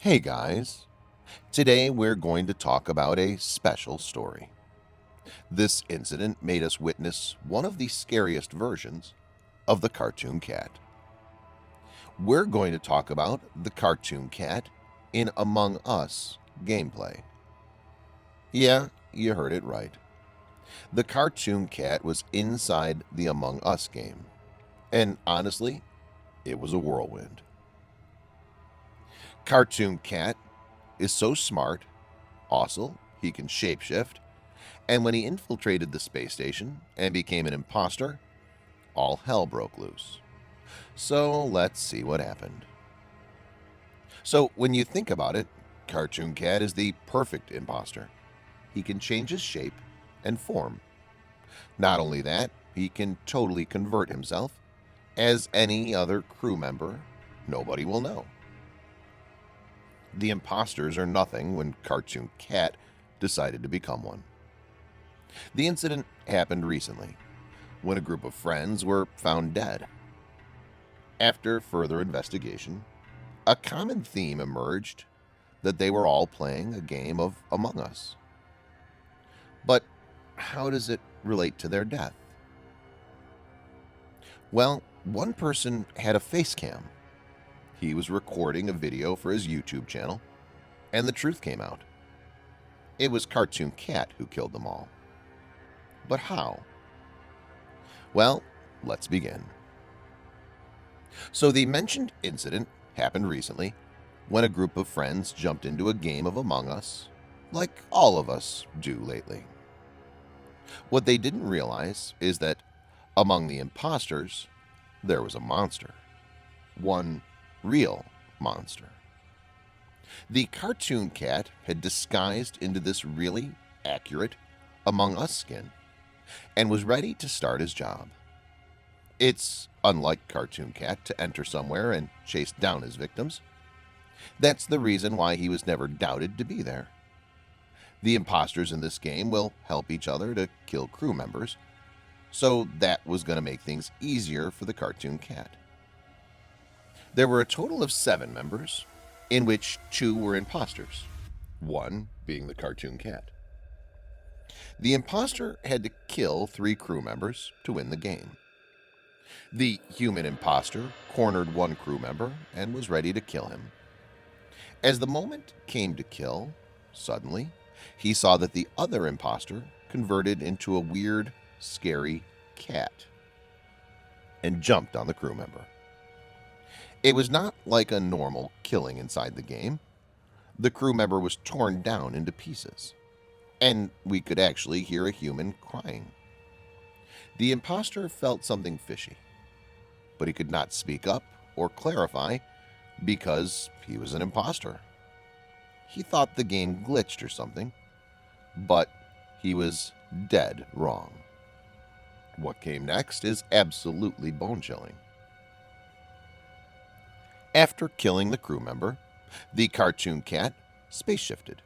Hey guys, today we're going to talk about a special story. This incident made us witness one of the scariest versions of the cartoon cat. We're going to talk about the cartoon cat in Among Us gameplay. Yeah, you heard it right. The cartoon cat was inside the Among Us game, and honestly, it was a whirlwind. Cartoon cat is so smart. Also, he can shapeshift, and when he infiltrated the space station and became an imposter, all hell broke loose. So let's see what happened. So when you think about it, Cartoon Cat is the perfect imposter. He can change his shape and form. Not only that, he can totally convert himself as any other crew member. Nobody will know. The imposters are nothing when Cartoon Cat decided to become one. The incident happened recently when a group of friends were found dead. After further investigation, a common theme emerged that they were all playing a game of Among Us. But how does it relate to their death? Well, one person had a face cam. He was recording a video for his YouTube channel, and the truth came out. It was Cartoon Cat who killed them all. But how? Well, let's begin. So the mentioned incident happened recently when a group of friends jumped into a game of Among Us, like all of us do lately. What they didn't realize is that among the imposters, there was a monster. One real monster. The cartoon cat had disguised into this really accurate Among Us skin and was ready to start his job. It's unlike Cartoon Cat to enter somewhere and chase down his victims. That's the reason why he was never doubted to be there. The imposters in this game will help each other to kill crew members, so that was going to make things easier for the Cartoon Cat. There were a total of 7 members, in which 2 were imposters, 1 being the Cartoon Cat. The imposter had to kill 3 crew members to win the game. The human imposter cornered 1 crew member and was ready to kill him. As the moment came to kill, suddenly, he saw that the other imposter converted into a weird, scary cat and jumped on the crew member. It was not like a normal killing inside the game. The crew member was torn down into pieces, and we could actually hear a human crying. The imposter felt something fishy, but he could not speak up or clarify because he was an imposter. He thought the game glitched or something, but he was dead wrong. What came next is absolutely bone-chilling. After killing the crew member, the cartoon cat space-shifted.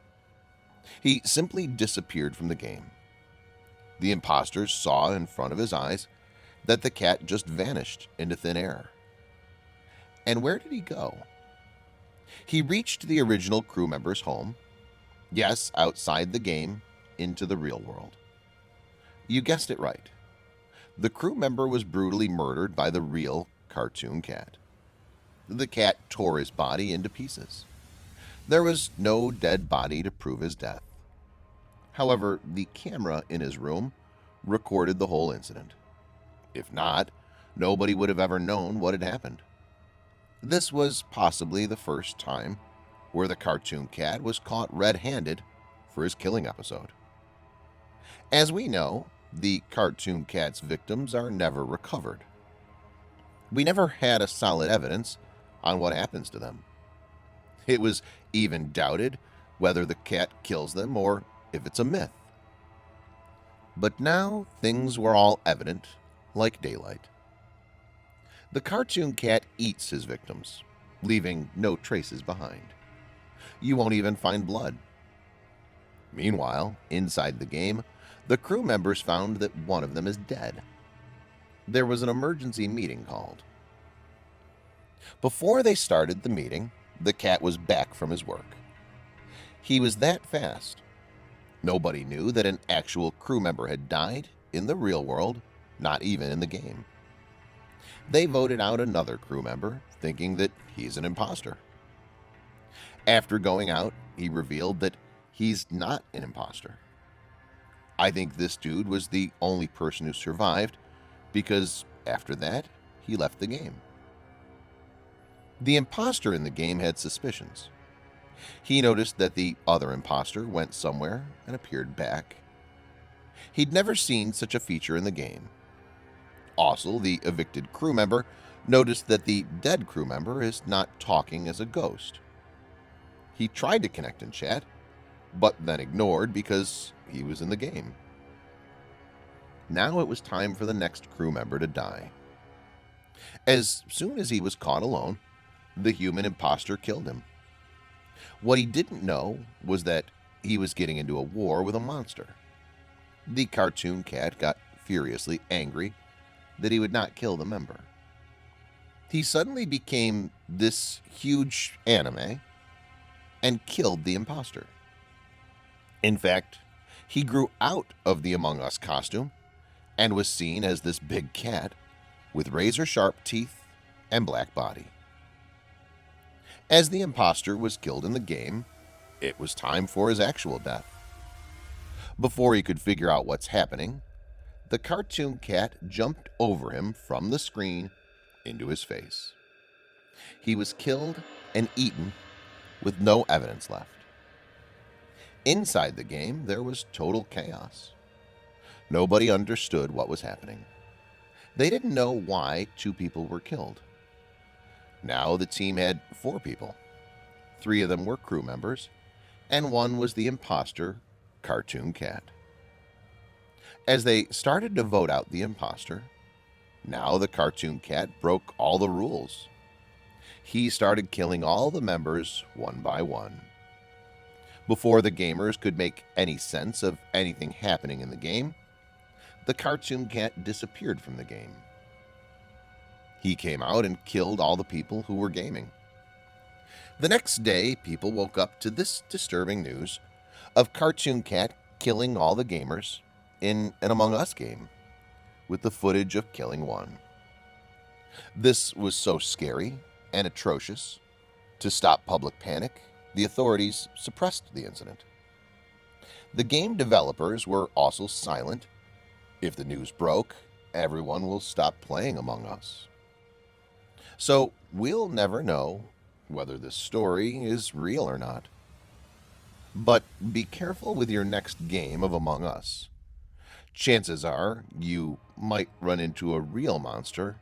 He simply disappeared from the game. The imposters saw in front of his eyes that the cat just vanished into thin air. And where did he go? He reached the original crew member's home, yes, outside the game, into the real world. You guessed it right. The crew member was brutally murdered by the real cartoon cat. The cat tore his body into pieces. There was no dead body to prove his death. However, the camera in his room recorded the whole incident. If not, nobody would have ever known what had happened. This was possibly the first time where the cartoon cat was caught red-handed for his killing episode. As we know, the cartoon cat's victims are never recovered. We never had a solid evidence on what happens to them. It was even doubted whether the cat kills them or if it's a myth. But now things were all evident like daylight. The cartoon cat eats his victims, leaving no traces behind. You won't even find blood. Meanwhile, inside the game, the crew members found that one of them is dead. There was an emergency meeting called. Before they started the meeting, the cat was back from his work. He was that fast. Nobody knew that an actual crew member had died in the real world, not even in the game. They voted out another crew member, thinking that he's an imposter. After going out, he revealed that he's not an imposter. I think this dude was the only person who survived because after that, he left the game. The imposter in the game had suspicions. He noticed that the other imposter went somewhere and appeared back. He'd never seen such a feature in the game. Also, the evicted crew member noticed that the dead crew member is not talking as a ghost. He tried to connect and chat, but then ignored because he was in the game. Now it was time for the next crew member to die. As soon as he was caught alone, the human imposter killed him. What he didn't know was that he was getting into a war with a monster. The cartoon cat got furiously angry that he would not kill the member. He suddenly became this huge anime and killed the imposter. In fact, he grew out of the Among Us costume and was seen as this big cat with razor-sharp teeth and black body. As the imposter was killed in the game, it was time for his actual death. Before he could figure out what's happening, the cartoon cat jumped over him from the screen into his face. He was killed and eaten with no evidence left. Inside the game, there was total chaos. Nobody understood what was happening. They didn't know why 2 people were killed. Now the team had 4 people. 3 of them were crew members, and 1 was the imposter, Cartoon Cat. As they started to vote out the imposter, now the Cartoon Cat broke all the rules. He started killing all the members one by one. Before the gamers could make any sense of anything happening in the game, the Cartoon Cat disappeared from the game. He came out and killed all the people who were gaming. The next day, people woke up to this disturbing news of Cartoon Cat killing all the gamers in an Among Us game, with the footage of killing one. This was so scary and atrocious. To stop public panic, the authorities suppressed the incident. The game developers were also silent. If the news broke, everyone will stop playing Among Us. So we'll never know whether this story is real or not. But be careful with your next game of Among Us. Chances are you might run into a real monster